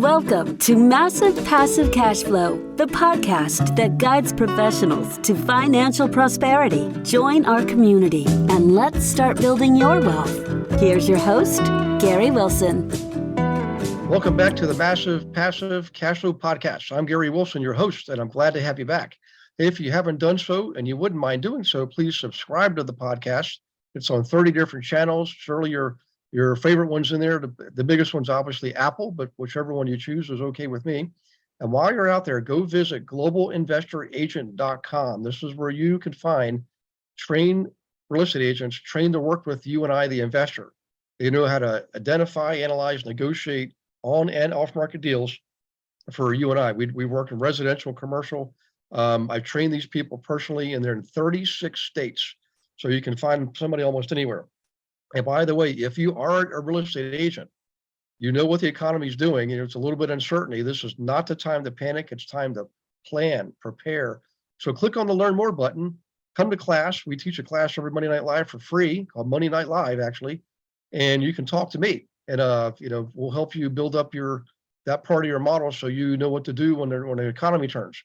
Welcome to Massive Passive Cash Flow, the podcast that guides professionals to financial prosperity. Join our community and let's start building your wealth. Here's your host, Gary Wilson. Welcome back to the Massive Passive Cash Flow podcast. I'm Gary Wilson, your host, and I'm glad to have you back. If you haven't done so and you wouldn't mind doing so, please subscribe to the podcast. It's on 30 different channels. Surely your favorite one's in there. The biggest one's obviously Apple, but whichever one you choose is okay with me. And while you're out there, go visit globalinvestoragent.com. This is where you can find trained real estate agents trained to work with you and I, the investor. They know how to identify, analyze, negotiate on and off market deals for you and I. We work in residential, commercial. I've trained these people personally, and they're in 36 states. So you can find somebody almost anywhere. And by the way, if you are a real estate agent, you know what the economy is doing, and it's a little bit uncertainty. This is not the time to panic. It's time to plan, prepare. So click on the Learn More button. Come to class. We teach a class every Monday Night Live for free, called Monday Night Live, actually. And you can talk to me, and we'll help you build up that part of your model so you know what to do when the economy turns.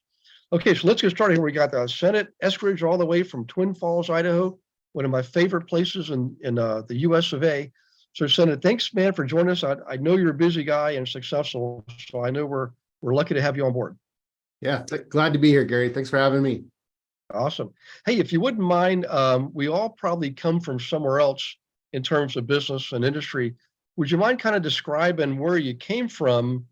Okay, so let's get started here. We got the Senate Eskridge all the way from Twin Falls, Idaho, one of my favorite places in the U.S. of A. So, Senate, thanks, man, for joining us. I know you're a busy guy and successful, so I know we're lucky to have you on board. Yeah, glad to be here, Gary. Thanks for having me. Awesome. Hey, if you wouldn't mind, we all probably come from somewhere else in terms of business and industry. Would you mind kind of describing where you came from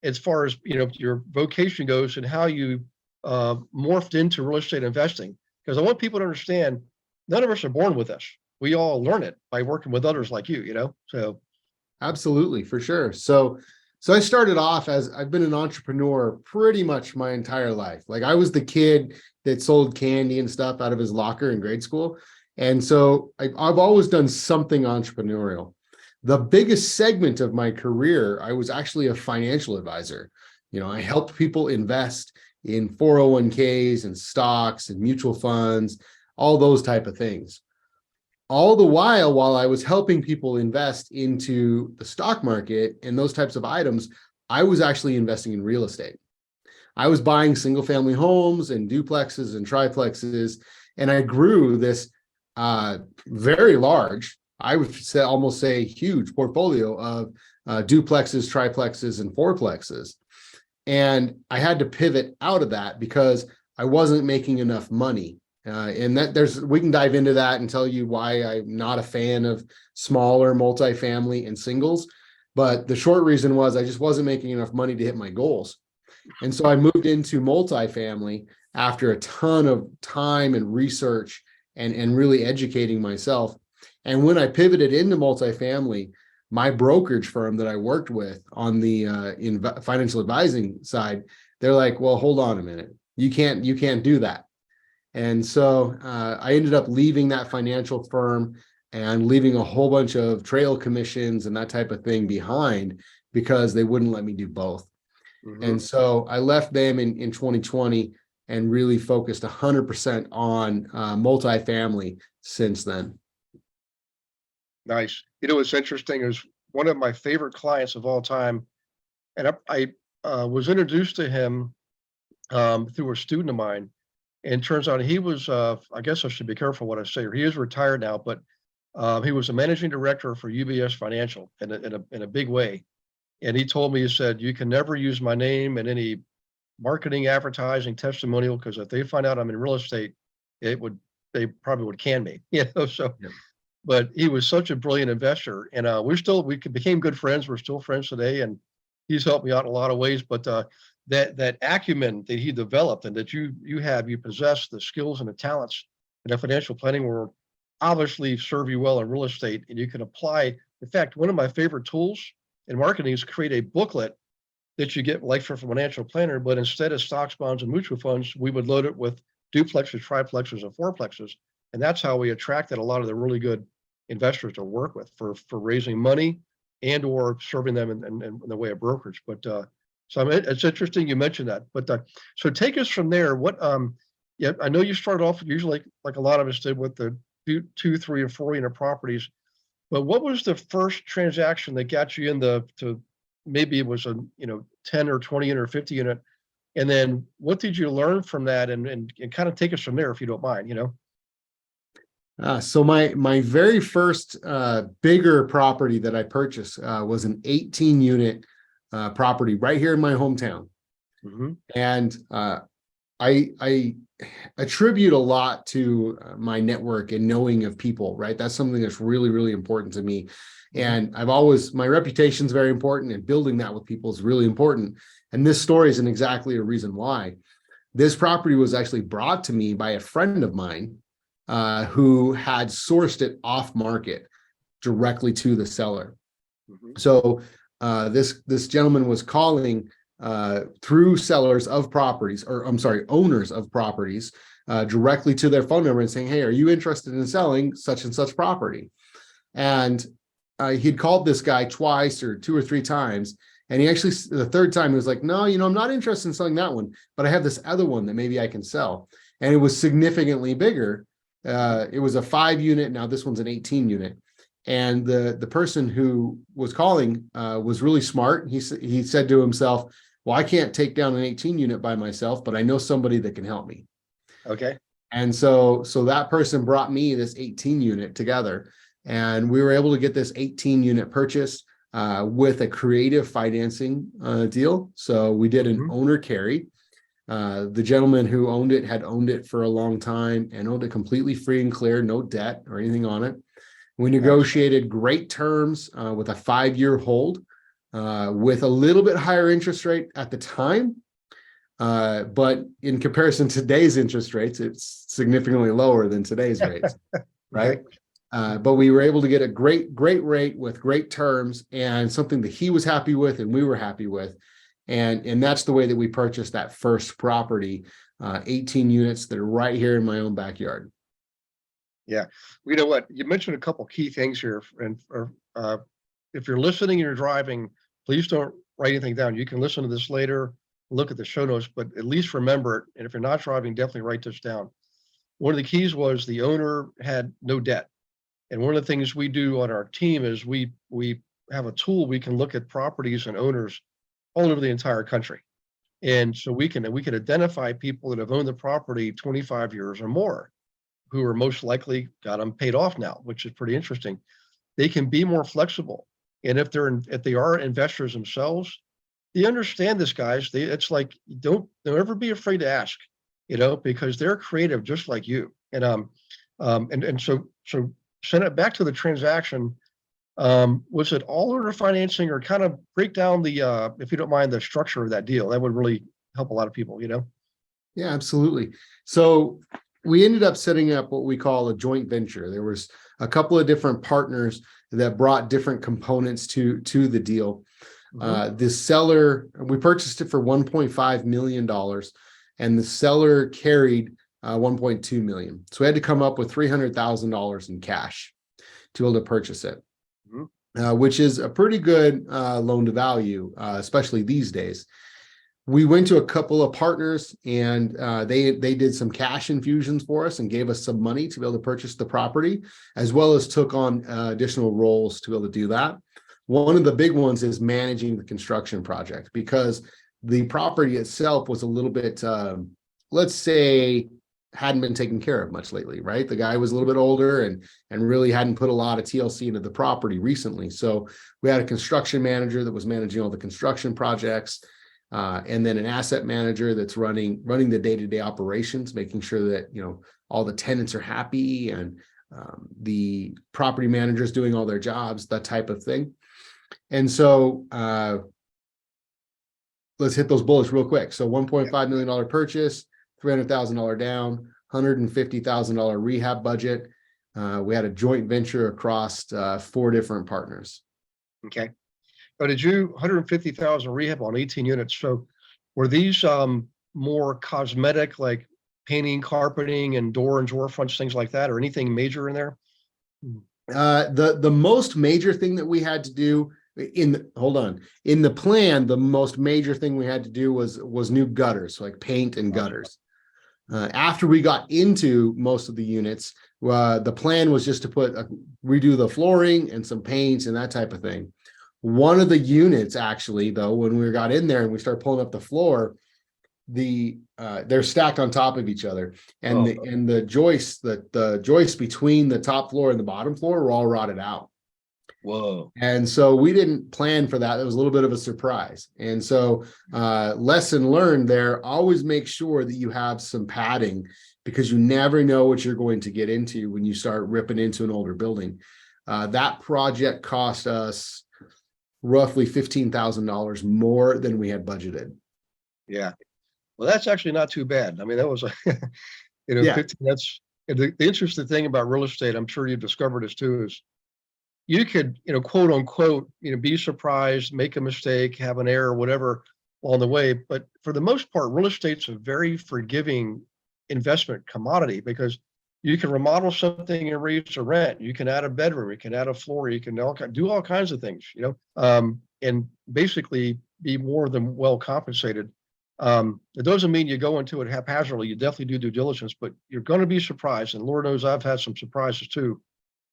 as far as your vocation goes and how you morphed into real estate investing? Because I want people to understand, none of us are born with this. We all learn it by working with others like you, so. Absolutely, for sure. So I started off as I've been an entrepreneur pretty much my entire life. Like, I was the kid that sold candy and stuff out of his locker in grade school. And so I've always done something entrepreneurial. The biggest segment of my career, I was actually a financial advisor. I helped people invest in 401ks and stocks and mutual funds, all those type of things. All the while I was helping people invest into the stock market and those types of items, I was actually investing in real estate. I was buying single family homes and duplexes and triplexes, and I grew this very large, I would almost say huge portfolio of duplexes, triplexes, and fourplexes. And I had to pivot out of that because I wasn't making enough money. And we can dive into that and tell you why I'm not a fan of smaller multifamily and singles. But the short reason was I just wasn't making enough money to hit my goals. And so I moved into multifamily after a ton of time and research and really educating myself. And when I pivoted into multifamily, my brokerage firm that I worked with on the financial advising side, they're like, well, hold on a minute. You can't do that. And so I ended up leaving that financial firm and leaving a whole bunch of trail commissions and that type of thing behind because they wouldn't let me do both. Mm-hmm. And so I left them in 2020 and really focused 100% on multifamily since then. Nice. What's interesting is one of my favorite clients of all time, and I was introduced to him through a student of mine. And turns out he was, I guess I should be careful what I say, he is retired now, but he was a managing director for UBS Financial in a big way. And he told me, he said, you can never use my name in any marketing, advertising, testimonial, because if they find out I'm in real estate, they probably would can me, so. Yeah. But he was such a brilliant investor, and we became good friends. We're still friends today, and he's helped me out in a lot of ways. But that acumen that he developed and that you possess the skills and the talents in the financial planning world obviously serve you well in real estate, and you can apply. In fact, one of my favorite tools in marketing is create a booklet that you get like from a financial planner, but instead of stocks, bonds, and mutual funds, we would load it with duplexes, triplexes, and fourplexes. And that's how we attracted a lot of the really good investors to work with for raising money and or serving them in the way of brokerage. But so it's interesting you mentioned that. But so take us from there. What I know you started off usually like a lot of us did with the 2, 3, or 4 unit properties. But what was the first transaction that got you into maybe it was a 10 or 20 unit or 50 unit. And then what did you learn from that, and kind of take us from there if you don't mind, So my very first bigger property that I purchased was an 18 unit property right here in my hometown. And I attribute a lot to my network and knowing of people, right? That's something that's really, really important to me. And my reputation is very important, and building that with people is really important. And this story isn't exactly a reason why. This property was actually brought to me by a friend of mine who had sourced it off market directly to the seller. So this gentleman was calling through sellers of properties, or I'm sorry, owners of properties, directly to their phone number and saying, hey, are you interested in selling such and such property? And he'd called this guy twice or 2 or 3 times. And he actually, the third time, he was like, no, I'm not interested in selling that one, but I have this other one that maybe I can sell. And it was significantly bigger. It was a 5 unit. Now this one's an 18 unit. And the person who was calling was really smart. He said to himself, well, I can't take down an 18 unit by myself, but I know somebody that can help me. Okay. And so that person brought me this 18 unit together, and we were able to get this 18 unit purchase with a creative financing deal. So we did an owner carry. The gentleman who owned it had owned it for a long time and owned it completely free and clear, no debt or anything on it. We negotiated great terms with a 5-year hold with a little bit higher interest rate at the time. But in comparison to today's interest rates, it's significantly lower than today's rates, right? But we were able to get a great rate with great terms, and something that he was happy with and we were happy with. And that's the way that we purchased that first property, 18 units that are right here in my own backyard. Yeah. You know what? You mentioned a couple key things here. And if you're listening and you're driving, please don't write anything down. You can listen to this later, look at the show notes, but at least remember it. And if you're not driving, definitely write this down. One of the keys was the owner had no debt. And one of the things we do on our team is we have a tool. We can look at properties and owners all over the entire country. And so we can identify people that have owned the property 25 years or more, who are most likely got them paid off now, which is pretty interesting. They can be more flexible. And if they are investors themselves, they understand this, guys. It's like, don't ever be afraid to ask, because they're creative just like you. And so send it back to the transaction. Was it all order financing, or kind of break down the, if you don't mind, the structure of that deal? That would really help a lot of people, Yeah, absolutely. So we ended up setting up what we call a joint venture. There was a couple of different partners that brought different components to the deal. The seller, we purchased it for $1.5 million, and the seller carried $1.2 million. So we had to come up with $300,000 in cash to be able to purchase it, which is a pretty good loan to value, especially these days. We went to a couple of partners, and they did some cash infusions for us and gave us some money to be able to purchase the property, as well as took on additional roles to be able to do that. One of the big ones is managing the construction project, because the property itself was a little bit, let's say, hadn't been taken care of much lately, right? The guy was a little bit older and really hadn't put a lot of TLC into the property recently. So we had a construction manager that was managing all the construction projects, and then an asset manager that's running the day-to-day operations, making sure that all the tenants are happy, and the property managers doing all their jobs, that type of thing. And so let's hit those bullets real quick. So $1.5 million purchase, $300,000 down, $150,000 rehab budget. We had a joint venture across 4 different partners. Okay. But did you 150,000 rehab on 18 units? So were these more cosmetic, like painting, carpeting, and door and drawer fronts, things like that, or anything major in there? The most major thing that we had to do in the plan, the most major thing we had to do was new gutters, like paint and gutters. After we got into most of the units, the plan was just to redo the flooring and some paints and that type of thing. One of the units, actually, though, when we got in there and we started pulling up the floor, they're stacked on top of each other, and the joists, the joists between the top floor and the bottom floor were all rotted out. Whoa. And so we didn't plan for that. It was a little bit of a surprise. And so lesson learned there, always make sure that you have some padding, because you never know what you're going to get into when you start ripping into an older building. That project cost us roughly $15,000 more than we had budgeted. Yeah. Well, that's actually not too bad. I mean, that was, Yeah. 15, that's the interesting thing about real estate. I'm sure you've discovered this too, is you could, quote unquote, be surprised, make a mistake, have an error, whatever along the way. But for the most part, real estate's a very forgiving investment commodity, because you can remodel something and raise the rent. You can add a bedroom, you can add a floor, you can do all kinds of things, and basically be more than well compensated. It doesn't mean you go into it haphazardly. You definitely do due diligence, but you're going to be surprised. And Lord knows I've had some surprises too.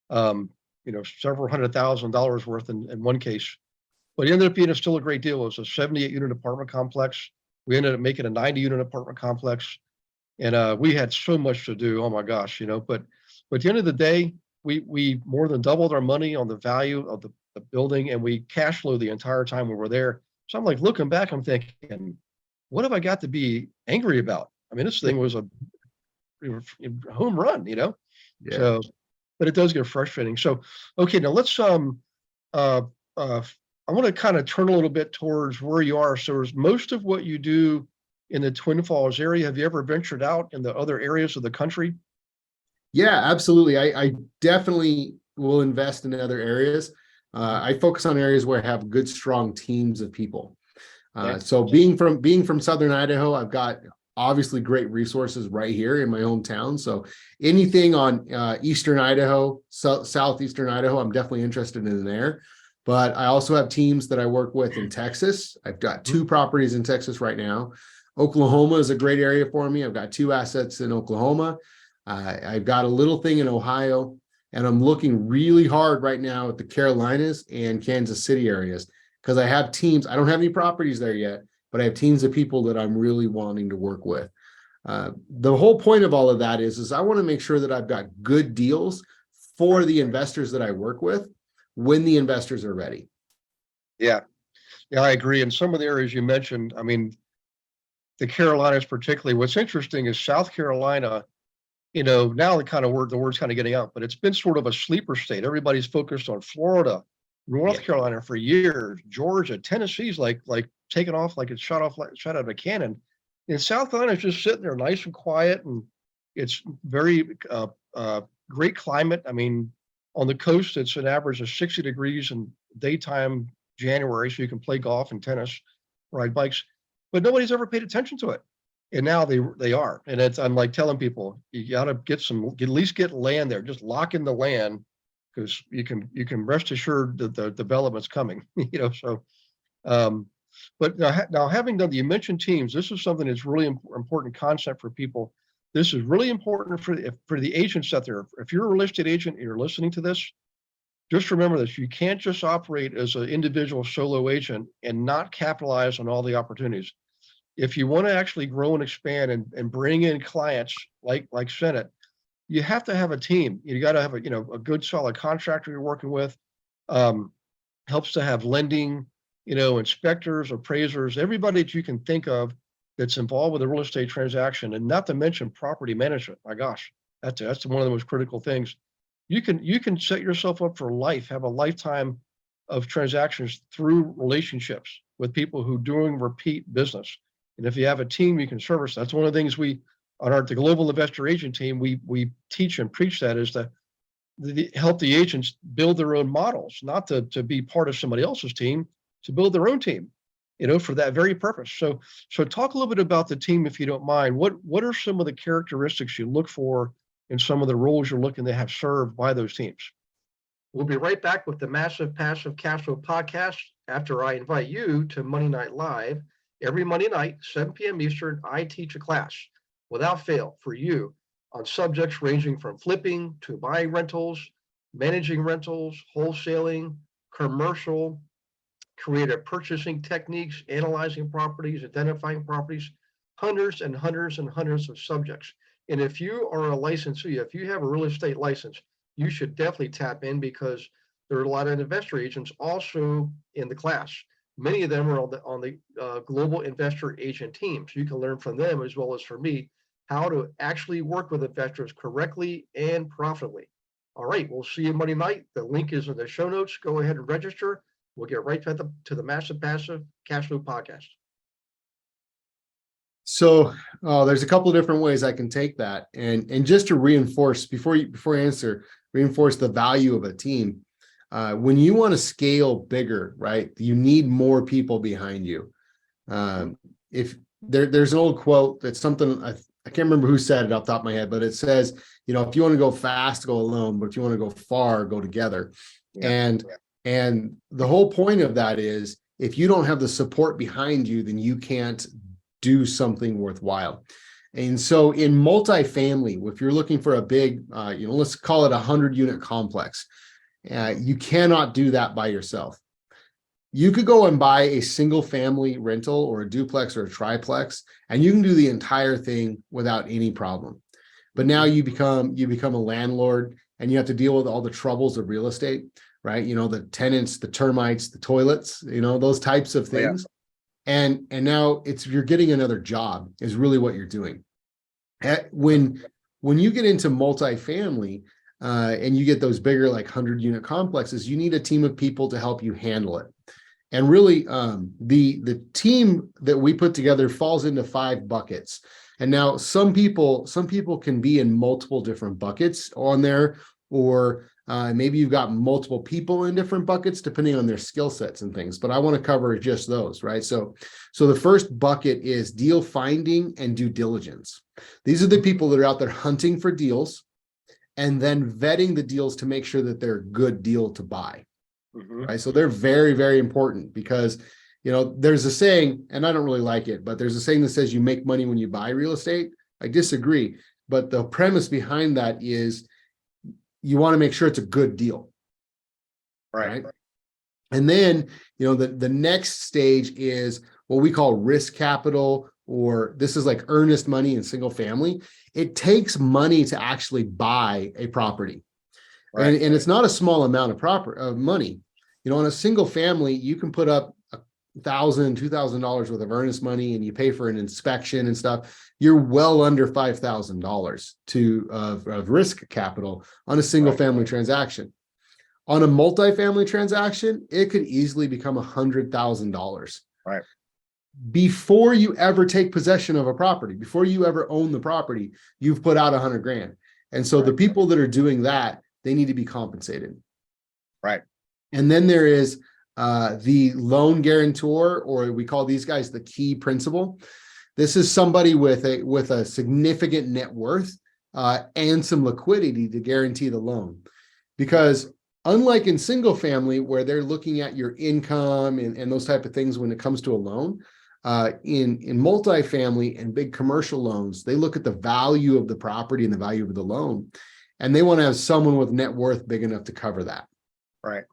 Several $100,000 worth in one case, but it ended up being still a great deal. It was a 78 unit apartment complex. We ended up making a 90 unit apartment complex, and we had so much to do. Oh my gosh, but at the end of the day, we more than doubled our money on the value of the building, and we cash flow the entire time we were there. So I'm like, looking back, I'm thinking, what have I got to be angry about? I mean, this thing was a home run, Yeah. So, but it does get frustrating. So, okay, now let's I want to kind of turn a little bit towards where you are. So, is most of what you do in the Twin Falls area? Have you ever ventured out in the other areas of the country? Yeah, absolutely. I definitely will invest in other areas. I focus on areas where I have good, strong teams of people. So being from Southern Idaho, I've got obviously great resources right here in my hometown. So anything on Eastern Idaho, Southeastern Idaho, I'm definitely interested in there. But I also have teams that I work with in Texas. I've got 2 properties in Texas right now. Oklahoma is a great area for me. I've got 2 assets in Oklahoma. I've got a little thing in Ohio, and I'm looking really hard right now at the Carolinas and Kansas City areas, because I have teams. I don't have any properties there yet, but I have teams of people that I'm really wanting to work with. The whole point of all of that is I want to make sure that I've got good deals for the investors that I work with when the investors are ready. Yeah, I agree. And some of the areas you mentioned, I mean, the Carolinas particularly, what's interesting is South Carolina, now the word's kind of getting out, but it's been sort of a sleeper state. Everybody's focused on Florida, North Carolina for years, Georgia, Tennessee's like taken off like it's shot out of a cannon. And South Carolina's just sitting there nice and quiet, and it's very great climate. I mean, on the coast, it's an average of 60 degrees in daytime January, so you can play golf and tennis, ride bikes, but nobody's ever paid attention to it. And now they are. And I'm like telling people, you got to at least get land there, just lock in the land, because you can rest assured that the development's coming, so, but now having done, you mentioned teams, this is something that's really important concept for people. This is really important for the agents out there. If you're a real estate agent and you're listening to this, just remember this: you can't just operate as an individual solo agent and not capitalize on all the opportunities. If you want to actually grow and expand and bring in clients like Senate, you have to have a team. You got to have a good solid contractor you're working with. Helps to have lending, inspectors, appraisers, everybody that you can think of that's involved with a real estate transaction, and not to mention property management. My gosh, that's one of the most critical things. You can set yourself up for life, have a lifetime of transactions through relationships with people who doing repeat business. And if you have a team, you can service. That's one of the things on the Global Investor Agent team, we teach and preach, that is to help the agents build their own models, not to be part of somebody else's team, to build their own team, for that very purpose. So talk a little bit about the team, if you don't mind. What are some of the characteristics you look for in some of the roles you're looking to have served by those teams? We'll be right back with the Massive Passive Cash Flow podcast after I invite you to Monday Night Live. Every Monday night, 7 p.m. Eastern, I teach a class without fail for you on subjects ranging from flipping to buying rentals, managing rentals, wholesaling, commercial, creative purchasing techniques, analyzing properties, identifying properties, hundreds and hundreds and hundreds of subjects. And if you are a licensee, if you have a real estate license, you should definitely tap in, because there are a lot of investor agents also in the class. Many of them are on the global investor agent team. So you can learn from them, as well as from me, how to actually work with investors correctly and profitably. All right, we'll see you Monday night. The link is in the show notes. Go ahead and register. We'll get right to the Massive Passive Cash Flow podcast. So there's a couple of different ways I can take that, and just to reinforce before you answer, reinforce the value of a team. When you want to scale bigger, right? You need more people behind you. If there's an old quote that's something I can't remember who said it off the top of my head, but it says, if you want to go fast, go alone, but if you want to go far, go together. Yeah. And the whole point of that is, if you don't have the support behind you, then you can't do something worthwhile. And so in multifamily, if you're looking for a big, let's call it 100-unit complex, you cannot do that by yourself. You could go and buy a single family rental or a duplex or a triplex, and you can do the entire thing without any problem. But now you become a landlord, and you have to deal with all the troubles of real estate, right? The tenants, the termites, the toilets, those types of things. Yeah. And now you're getting another job is really what you're doing. When you get into multifamily, and you get those bigger, like 100-unit complexes, you need a team of people to help you handle it. And really, the team that we put together falls into 5 buckets. And now some people can be in multiple different buckets on there, or maybe you've got multiple people in different buckets depending on their skill sets and things. But I want to cover just those, right? So the first bucket is deal finding and due diligence. These are the people that are out there hunting for deals, and then vetting the deals to make sure that they're a good deal to buy. Right? So they're very, very important, because, there's a saying, and I don't really like it, but there's a saying that says you make money when you buy real estate. I disagree. But the premise behind that is you want to make sure it's a good deal. Right. And then, the next stage is what we call risk capital, or this is like earnest money in single family. It takes money to actually buy a property. Right. And it's not a small amount of money. On a single family, you can put up $1,000, $2,000 worth of earnest money, and you pay for an inspection and stuff. You're well under $5,000 of risk capital on a single family transaction. On a multifamily transaction, it could easily become $100,000. Right. Before you ever take possession of a property, before you ever own the property, you've put out $100,000. And so the people that are doing that, they need to be compensated. Right. And then there is the loan guarantor, or we call these guys the key principal. This is somebody with a significant net worth and some liquidity to guarantee the loan. Because unlike in single family, where they're looking at your income and those type of things when it comes to a loan, in multifamily and big commercial loans, they look at the value of the property and the value of the loan, and they want to have someone with net worth big enough to cover that. Right.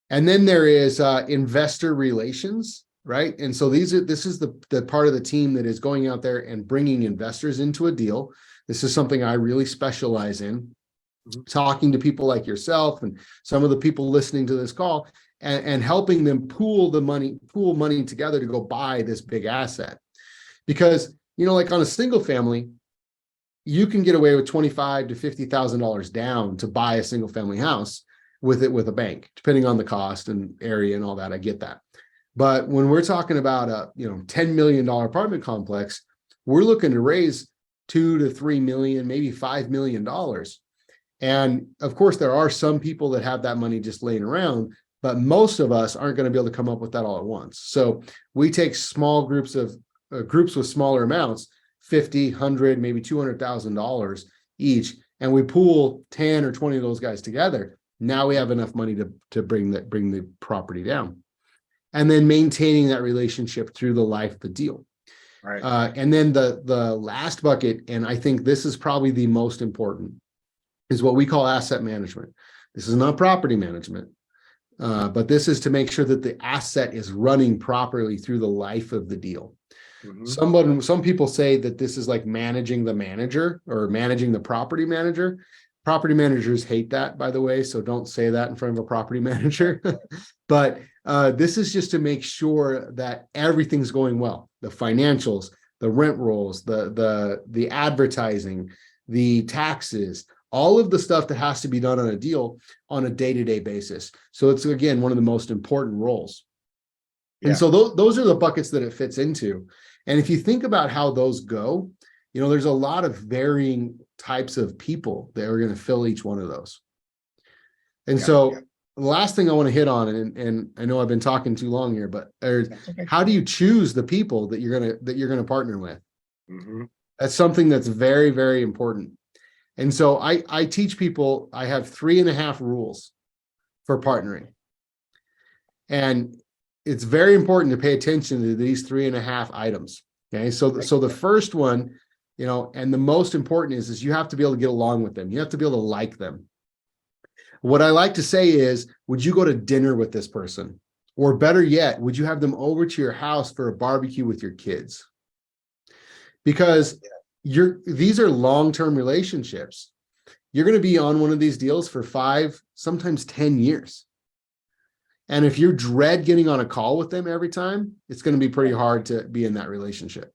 And then there is investor relations, right? And so this is the part of the team that is going out there and bringing investors into a deal. This is something I really specialize in, talking to people like yourself and some of the people listening to this call, and helping them pool money together to go buy this big asset. Because, like on a single family, you can get away with $25,000 to $50,000 down to buy a single family house with a bank, depending on the cost and area and all that. I get that. But when we're talking about a $10 million apartment complex, we're looking to raise $2 to $3 million, maybe $5 million. And of course, there are some people that have that money just laying around, but most of us aren't going to be able to come up with that all at once. So we take small groups with smaller amounts, $50, $100, maybe $200,000 each, and we pool 10 or 20 of those guys together. Now we have enough money to bring the property down, and then maintaining that relationship through the life of the deal. Right. And then the last bucket, and I think this is probably the most important, is what we call asset management. This is not property management. But this is to make sure that the asset is running properly through the life of the deal. Some people say that this is like managing the manager or managing the property manager. Property managers hate that, by the way, so don't say that in front of a property manager. But this is just to make sure that everything's going well. The financials, the rent rolls, the advertising, the taxes, all of the stuff that has to be done on a deal on a day-to-day basis. So it's, again, one of the most important roles. And so those are the buckets that it fits into. And if you think about how those go, there's a lot of varying types of people that are going to fill each one of those. And the last thing I want to hit on, and I know I've been talking too long here, but how do you choose the people that you're going to partner with? That's something that's very, very important. And so I teach people, I have 3.5 rules for partnering. And it's very important to pay attention to these 3.5 items. Okay. So the first one, and the most important is you have to be able to get along with them. You have to be able to like them. What I like to say is, would you go to dinner with this person? Or better yet, would you have them over to your house for a barbecue with your kids? Because these are long-term relationships. You're going to be on one of these deals for 5, sometimes 10 years. And if you dread getting on a call with them every time, it's going to be pretty hard to be in that relationship.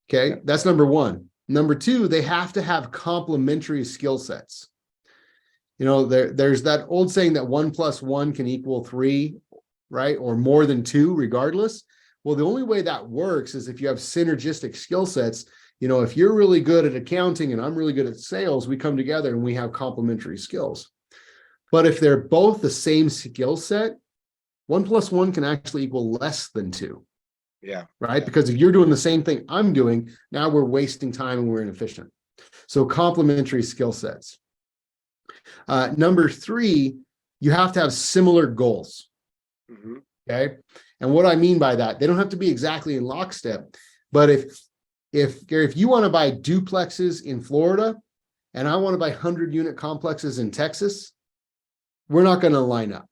Okay, that's number one. Number two, they have to have complementary skill sets. There's that old saying that 1 + 1 can equal 3, right? Or more than 2, regardless. Well, the only way that works is if you have synergistic skill sets. If you're really good at accounting and I'm really good at sales, we come together and we have complementary skills. But if they're both the same skill set, 1 + 1 can actually equal less than 2. Yeah. Right? Because if you're doing the same thing I'm doing, now we're wasting time and we're inefficient. So complementary skill sets. Number 3, you have to have similar goals. Okay. And what I mean by that, they don't have to be exactly in lockstep, but if you want to buy duplexes in Florida and I want to buy 100-unit complexes in Texas, we're not going to line up.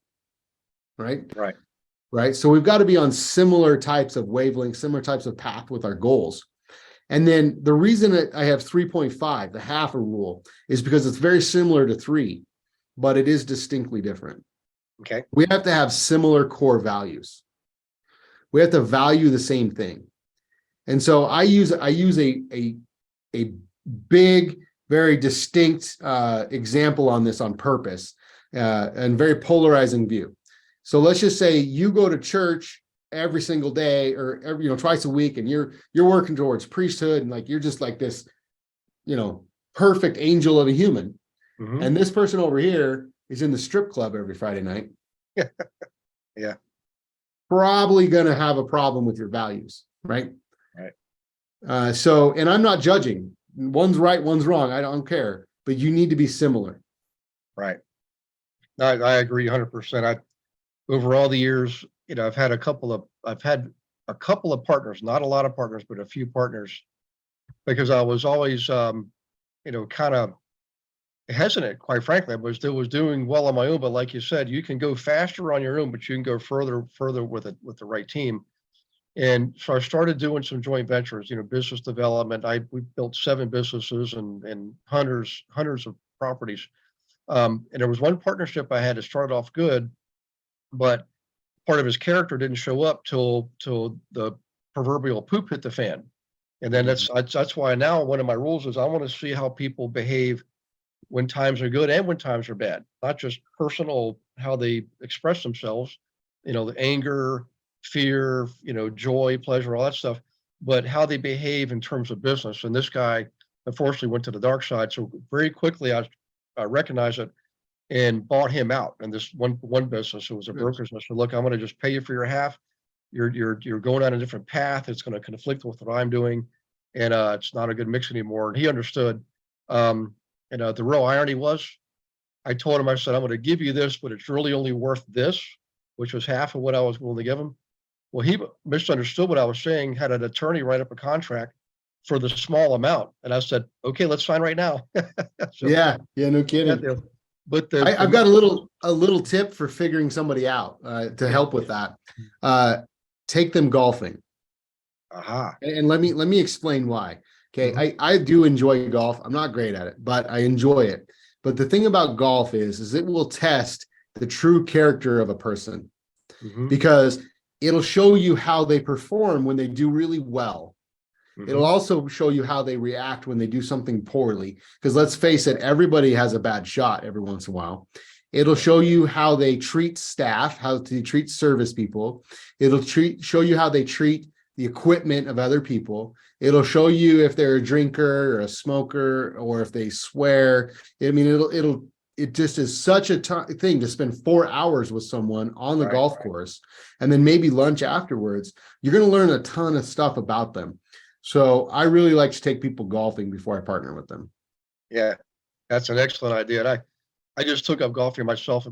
Right. So we've got to be on similar types of wavelengths, similar types of path with our goals. And then the reason that I have 3.5, the half a rule, is because it's very similar to 3, but it is distinctly different. Okay. We have to have similar core values. We have to value the same thing. And so I use a big, very distinct example on this on purpose, and very polarizing view. So let's just say you go to church every single day or twice a week, and you're working towards priesthood, and like you're just like this, perfect angel of a human. And this person over here is in the strip club every Friday night. Yeah. Probably going to have a problem with your values, right? Right. So, and I'm not judging. One's right, one's wrong. I don't care, but you need to be similar. Right. I agree 100%. Over all the years, I've had a couple of partners, not a lot of partners, but a few partners, because I was always, kind of hesitant, quite frankly. I was doing well on my own, but like you said, you can go faster on your own, but you can go further with the right team. And so I started doing some joint ventures, business development. We built 7 businesses and hundreds of properties. And there was one partnership I had that started off good, but part of his character didn't show up till the proverbial poop hit the fan. And then that's why now one of my rules is I want to see how people behave when times are good and when times are bad, not just personal, how they express themselves, the anger, fear, joy, pleasure, all that stuff, but how they behave in terms of business. And this guy unfortunately went to the dark side. So very quickly I recognized it and bought him out. And this one business, it was a broker's business. Look, I'm going to just pay you for your half. You're going on a different path. It's going to conflict with what I'm doing, and it's not a good mix anymore. And he understood. The real irony was, I told him, I said, I'm going to give you this, but it's really only worth this, which was half of what I was willing to give him. Well, he misunderstood what I was saying, had an attorney write up a contract for the small amount. And I said, okay, let's sign right now. So, yeah, no kidding. But I've got a little tip for figuring somebody out to help with that. Take them golfing. aha, And let me explain why. Okay, Mhm. I do enjoy golf. I'm not great at it, but I enjoy it. But the thing about golf is it will test the true character of a person, Mhm. because it'll show you how they perform when they do really well. It'll Mhm. also show you how they react when they do something poorly. Because let's face it, everybody has a bad shot every once in a while. It'll show you how they treat staff, how they treat service people. It'll show you how they treat the equipment of other people. It'll show you if they're a drinker or a smoker, or if they swear. I mean, it just is such a thing to spend 4 hours with someone on the Right. golf course, and then maybe lunch afterwards. You're going to learn a ton of stuff about them. So I really like to take people golfing before I partner with them. Yeah, that's an excellent idea. And I just took up golfing myself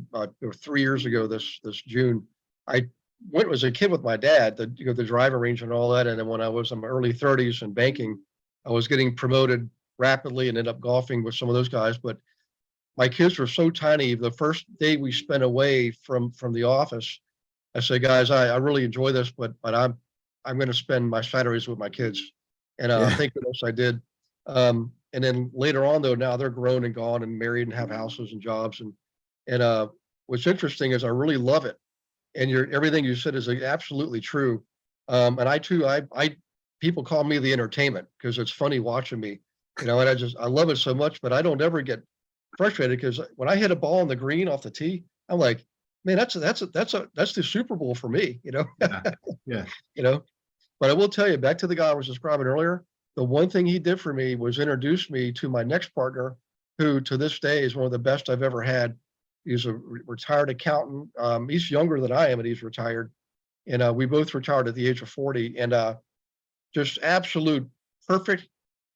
3 years ago this June. I went as a kid with my dad, the driving range and all that. And then when I was in my early 30s in banking, I was getting promoted rapidly and ended up golfing with some of those guys. But my kids were so tiny. The first day we spent away from the office, I said, guys, I really enjoy this, but I'm going to spend my Saturdays with my kids. And Yeah. thank goodness I did. And then later on, though, now they're grown and gone and married and have houses and jobs. And what's interesting is I really love it. And everything you said is absolutely true. And I too, I people call me the entertainment because it's funny watching me, and I love it so much. But I don't ever get frustrated because when I hit a ball on the green off the tee, I'm like, man, that's the Super Bowl for me, Yeah. Yeah. you know. But I will tell you, back to the guy I was describing earlier, the one thing he did for me was introduce me to my next partner, who to this day is one of the best I've ever had. He's a retired accountant. He's younger than I am, and he's retired. And we both retired at the age of 40, and just absolute perfect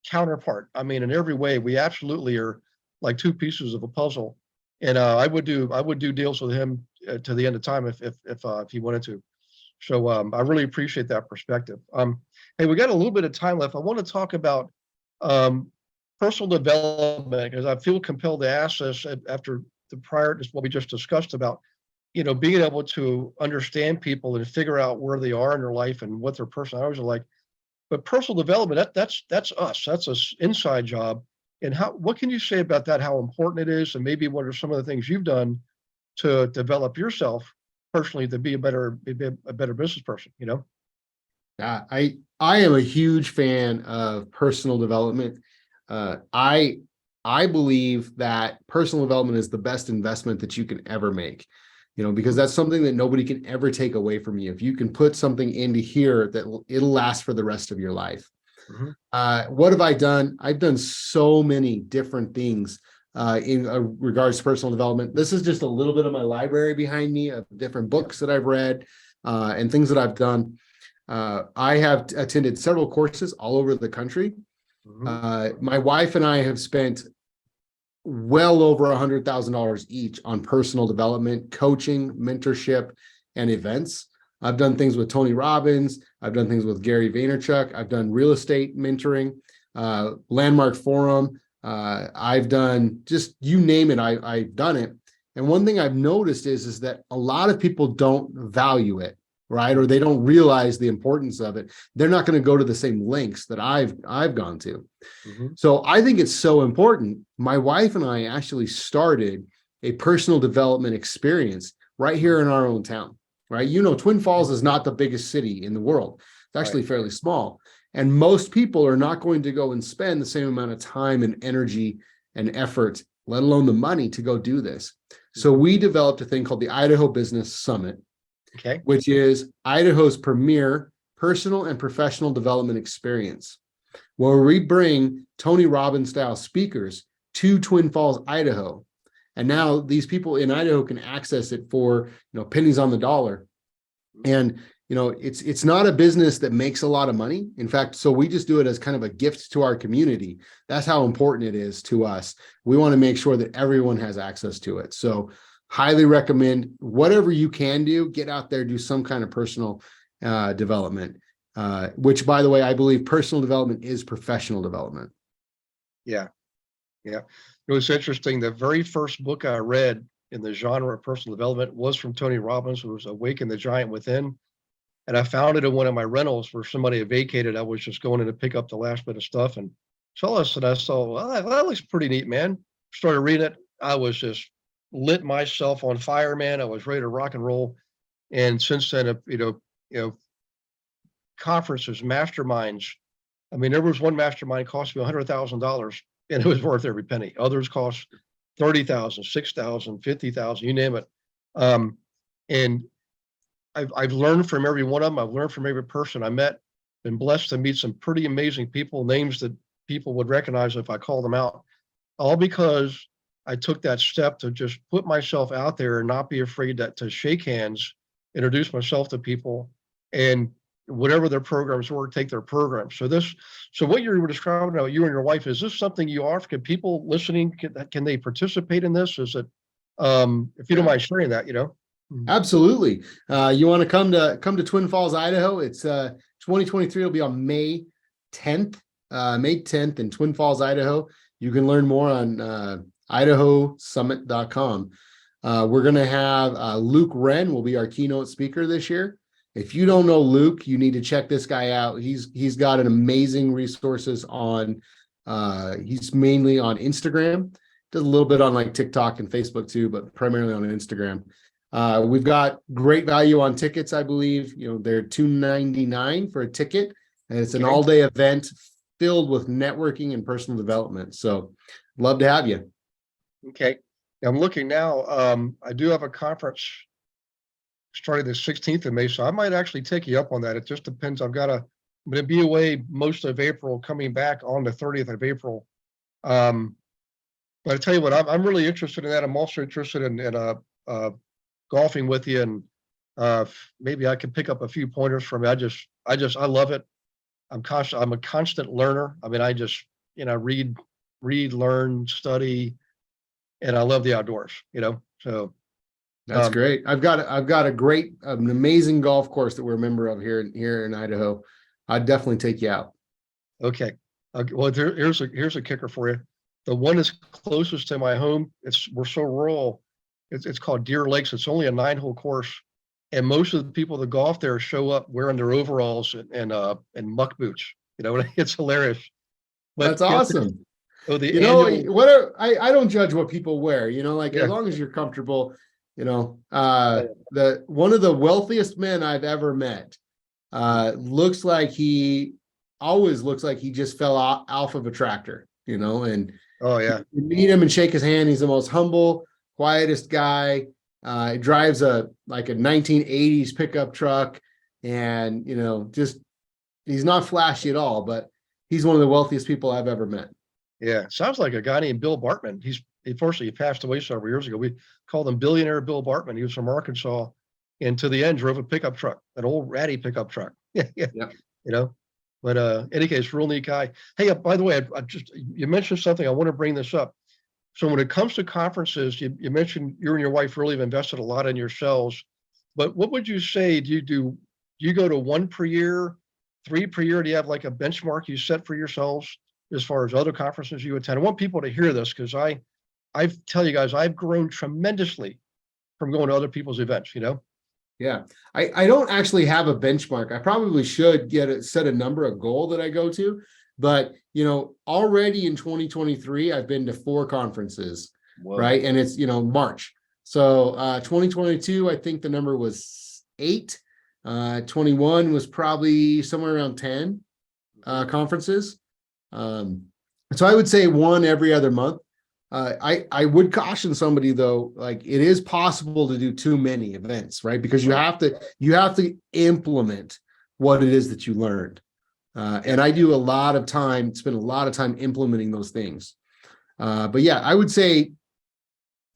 counterpart. I mean, in every way, we absolutely are like two pieces of a puzzle. And I would do deals with him to the end of time if he wanted to. So I really appreciate that perspective. Hey, we got a little bit of time left. I want to talk about um, personal development because I feel compelled to ask this after just what we just discussed about, being able to understand people and figure out where they are in their life and what their personalities are like. But personal development, that's us. That's an inside job. And what can you say about that? How important it is, and maybe what are some of the things you've done to develop yourself personally to be a better business person? Yeah, I am a huge fan of personal development. I believe that personal development is the best investment that you can ever make. Because that's something that nobody can ever take away from you. If you can put something into here, that it'll last for the rest of your life. Mhm. What have I done? I've done so many different things in regards to personal development. This is just a little bit of my library behind me of different books that I've read and things that I've done. I have attended several courses all over the country. Mhm. My wife and I have spent well over $100,000 each on personal development, coaching, mentorship, and events. I've done things with Tony Robbins. I've done things with Gary Vaynerchuk. I've done real estate mentoring, Landmark Forum. I've done just you name it. I've done it. And one thing I've noticed is that a lot of people don't value it, right? Or they don't realize the importance of it. They're not going to go to the same lengths that I've gone to. Mhm. So I think it's so important. My wife and I actually started a personal development experience right here in our own town, right? Twin Falls is not the biggest city in the world. It's Right. actually fairly small. And most people are not going to go and spend the same amount of time and energy and effort, let alone the money to go do this. So Mhm. we developed a thing called the Idaho Business Summit, Okay. which is Idaho's premier personal and professional development experience, where we bring Tony Robbins style speakers to Twin Falls, Idaho. And now these people in Idaho can access it for, pennies on the dollar. And, it's not a business that makes a lot of money. In fact, so we just do it as kind of a gift to our community. That's how important it is to us. We want to make sure that everyone has access to it. So highly recommend whatever you can do, get out there, do some kind of personal development. Which, by the way, I believe personal development is professional development. Yeah. Yeah. It was interesting. The very first book I read in the genre of personal development was from Tony Robbins. It was Awaken the Giant Within. And I found it in one of my rentals where somebody had vacated. I was just going in to pick up the last bit of stuff and saw this, and I saw, well, that looks pretty neat, man. Started reading it. I was just lit myself on fire, man. I was ready to rock and roll. And since then, conferences, masterminds. I mean, there was one mastermind cost me $100,000, and it was worth every penny. Others cost 30,000, 6,000, 50,000, you name it. And I've learned from every one of them. I've learned from every person I met. Been blessed to meet some pretty amazing people, names that people would recognize if I called them out. All because I took that step to just put myself out there and not be afraid to shake hands, introduce myself to people, and whatever their programs were, take their programs. So what you were describing about you and your wife, is this something you offer? Can people listening, can they participate in this? Is it, if you don't mind sharing that, Absolutely. You want to come to Twin Falls, Idaho? It's 2023. It'll be on May 10th. May 10th in Twin Falls, Idaho. You can learn more on idahosummit.com. We're going to have Luke Wren will be our keynote speaker this year. If you don't know Luke, you need to check this guy out. He's got an amazing resources on, he's mainly on Instagram, does a little bit on like TikTok and Facebook too, but primarily on Instagram. We've got great value on tickets, I believe. They're $299 for a ticket, and it's an all-day event filled with networking and personal development. So love to have you. Okay. I'm looking now. I do have a conference starting the 16th of May, so I might actually take you up on that. It just depends. I'm going to be away most of April, coming back on the 30th of April. But I tell you what, I'm really interested in that. I'm also interested in golfing with you, and maybe I can pick up a few pointers from you. I love it. I'm a constant learner. I mean, I just, read, learn, study, and I love the outdoors, so. That's great. I've got an amazing golf course that we're a member of here in Idaho. I'd definitely take you out. Okay. Well, here's a kicker for you. The one that's closest to my home, we're so rural. It's called Deer Lakes. It's only a 9-hole course, and most of the people that golf there show up wearing their overalls and muck boots. It's hilarious. But that's awesome. I don't judge what people wear. As long as you're comfortable. The one of the wealthiest men I've ever met looks like he just fell off of a tractor. And oh yeah, you meet him and shake his hand. He's the most humble, quietest guy. He drives a 1980s pickup truck, and he's not flashy at all, but he's one of the wealthiest people I've ever met. Yeah, sounds like a guy named Bill Bartman. Unfortunately, he passed away several years ago. We called him Billionaire Bill Bartman. He was from Arkansas, and to the end drove a pickup truck, an old ratty pickup truck. Yeah. But any case, real neat guy. Hey, by the way, you mentioned something. I want to bring this up. So when it comes to conferences, you mentioned you and your wife really have invested a lot in yourselves. But what would you say? Do you go to 1 per year, 3 per year? Do you have like a benchmark you set for yourselves as far as other conferences you attend? I want people to hear this, because I tell you guys, I've grown tremendously from going to other people's events, Yeah, I don't actually have a benchmark. I probably should set a number, a goal that I go to, but already in 2023, I've been to 4 conferences. Whoa. Right. And it's, March. So 2022, I think the number was 8. 21 was probably somewhere around 10 conferences. So I would say 1 every other month. I would caution somebody though, like it is possible to do too many events, right? Because you have to implement what it is that you learned. And I do spend a lot of time implementing those things. But yeah, I would say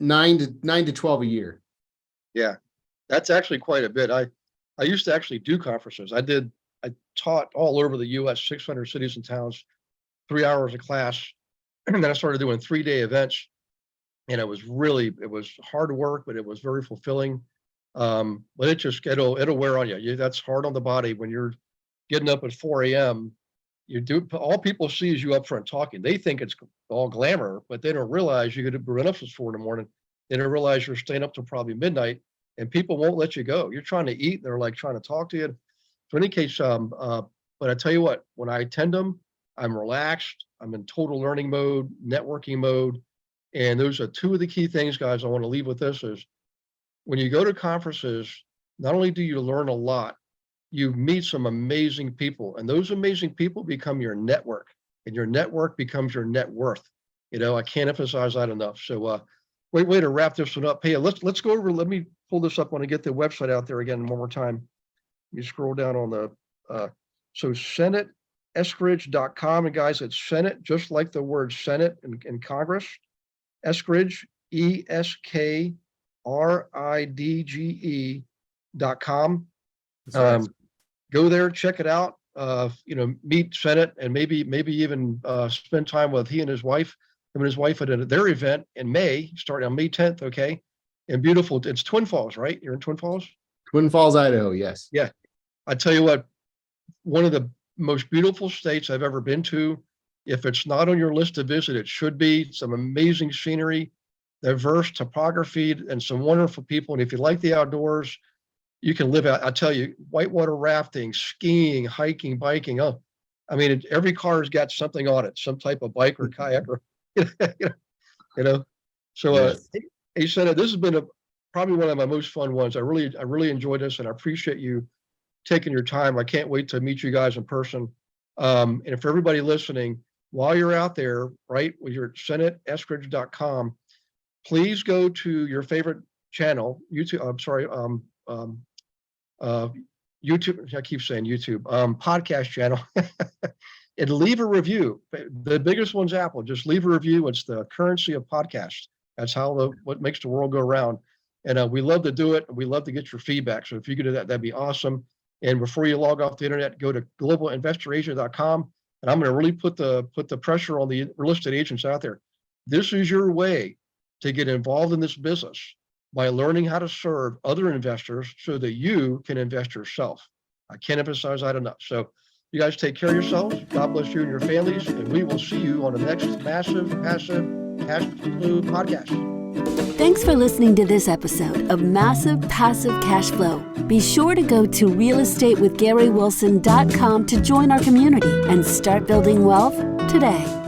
9 to 12 a year. Yeah, that's actually quite a bit. I used to actually do conferences. I taught all over the US, 600 cities and towns, 3 hours of class. And then I started doing 3-day events, and it was hard work, but it was very fulfilling. But it'll wear on you. That's hard on the body when you're getting up at 4 a.m. all people see is you up front talking. They think it's all glamour, but they don't realize you could run up since 4 a.m. They don't realize you're staying up till probably midnight, and people won't let you go. You're trying to eat, they're like trying to talk to you. So in any case, but I tell you what, when I attend them, I'm relaxed. I'm in total learning mode, networking mode. And those are two of the key things, guys, I want to leave with this is when you go to conferences, not only do you learn a lot, you meet some amazing people, and those amazing people become your network, and your network becomes your net worth. I can't emphasize that enough. So way to wrap this one up. Hey, let's go over, let me pull this up when I get the website out there again one more time. You scroll down on the, so Senate Eskridge.com, and guys, it's Senate, just like the word Senate in Congress. Eskridge, ESKRIDGE.com. Go there, check it out. Meet Senate, and maybe even spend time with him and his wife at their event in May, starting on May 10th. Okay, and beautiful. It's Twin Falls, right? You're in Twin Falls. Twin Falls, Idaho. Yes. Yeah, I tell you what, one of the most beautiful states I've ever been to. If it's not on your list to visit, it should be. Some amazing scenery, diverse topography, and some wonderful people. And if you like the outdoors, you can live out. I tell you, whitewater rafting, skiing, hiking, biking. Oh, I mean, every car has got something on it, some type of bike or kayak, or So, Yes. Hey, Senate, this has been probably one of my most fun ones. I really enjoyed this, and I appreciate you taking your time. I can't wait to meet you guys in person. And for everybody listening, while you're out there, right, when you're at SenateEskridge.com, please go to your favorite channel, YouTube. I'm sorry, YouTube. I keep saying YouTube. Podcast channel, and leave a review. The biggest one's Apple. Just leave a review. It's the currency of podcasts. That's what makes the world go around. And we love to do it. We love to get your feedback. So if you could do that, that'd be awesome. And before you log off the internet, go to globalinvestораsia.com. And I'm going to really put the pressure on the real estate agents out there. This is your way to get involved in this business by learning how to serve other investors so that you can invest yourself. I can't emphasize that enough. So you guys take care of yourselves. God bless you and your families. And we will see you on the next Massive Passive Cash Flow podcast. Thanks for listening to this episode of Massive Passive Cash Flow. Be sure to go to realestatewithgarywilson.com to join our community and start building wealth today.